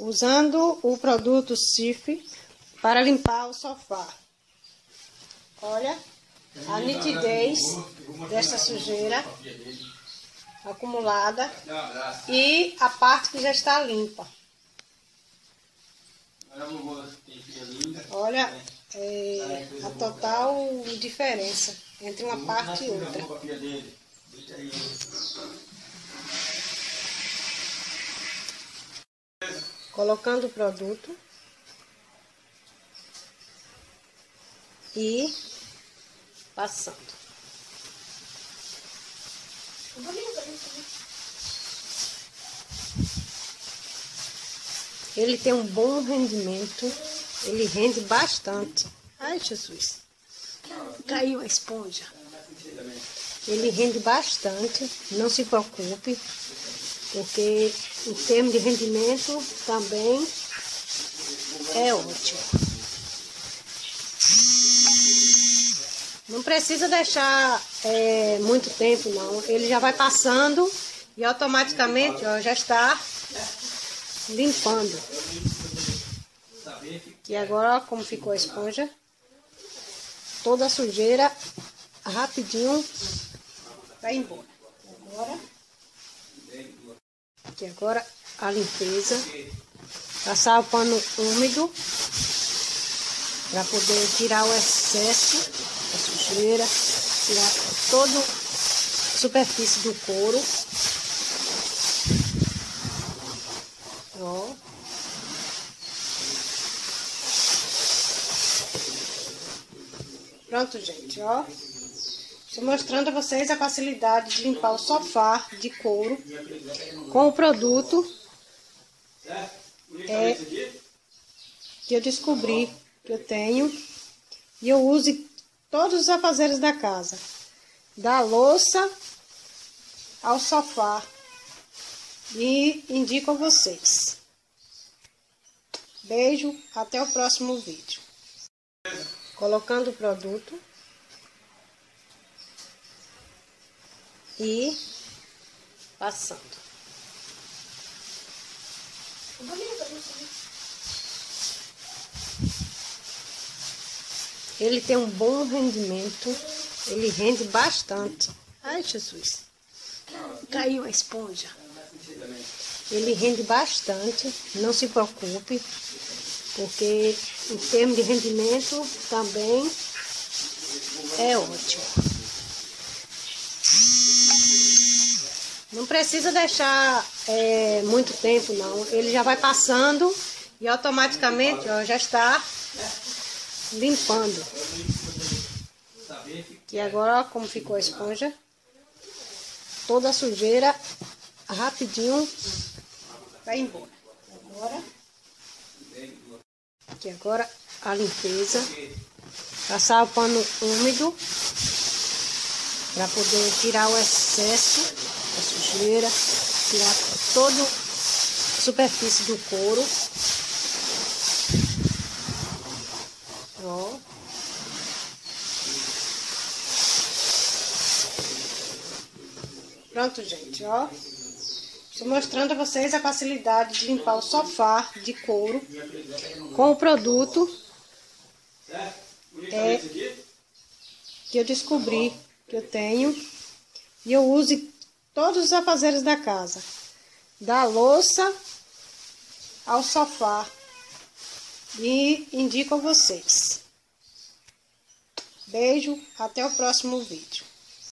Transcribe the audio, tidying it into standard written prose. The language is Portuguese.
usando o produto Cif para limpar o sofá. Olha a nitidez desta sujeira acumulada e a parte que já está limpa. Olha a total diferença entre uma parte e outra. Colocando o produto e passando. Ele tem um bom rendimento, ele rende bastante. Ai, Jesus, caiu a esponja. Ele rende bastante, não se preocupe, porque em termos de rendimento também é ótimo. Não precisa deixar muito tempo não, ele já vai passando e automaticamente ó, já está limpando. E agora ó, como ficou a esponja, toda a sujeira rapidinho vai embora. Agora a limpeza, passar o pano úmido para poder tirar o excesso da sujeira, tirar toda a superfície do couro. Ó. Pronto, gente, ó. Estou mostrando a vocês a facilidade de limpar o sofá de couro com o produto que eu descobri que eu tenho e eu uso em todos os afazeres da casa, da louça ao sofá, e indico a vocês. Beijo, até o próximo vídeo. Colocando o produto e passando. Ele tem um bom rendimento, ele rende bastante. Ai, Jesus, caiu a esponja. Ele rende bastante, não se preocupe, porque em termos de rendimento também é ótimo. Não precisa deixar muito tempo não, ele já vai passando e automaticamente ó, já está limpando. E agora ó, como ficou a esponja, toda a sujeira rapidinho vai embora. Agora a limpeza, passar o pano úmido para poder tirar o excesso da sujeira, tirar toda a superfície do couro. Ó. Pronto, gente, ó. Estou mostrando a vocês a facilidade de limpar o sofá de couro com o produto que eu descobri que eu tenho e eu uso em todos os afazeres da casa, da louça ao sofá, e indico a vocês. Beijo, até o próximo vídeo.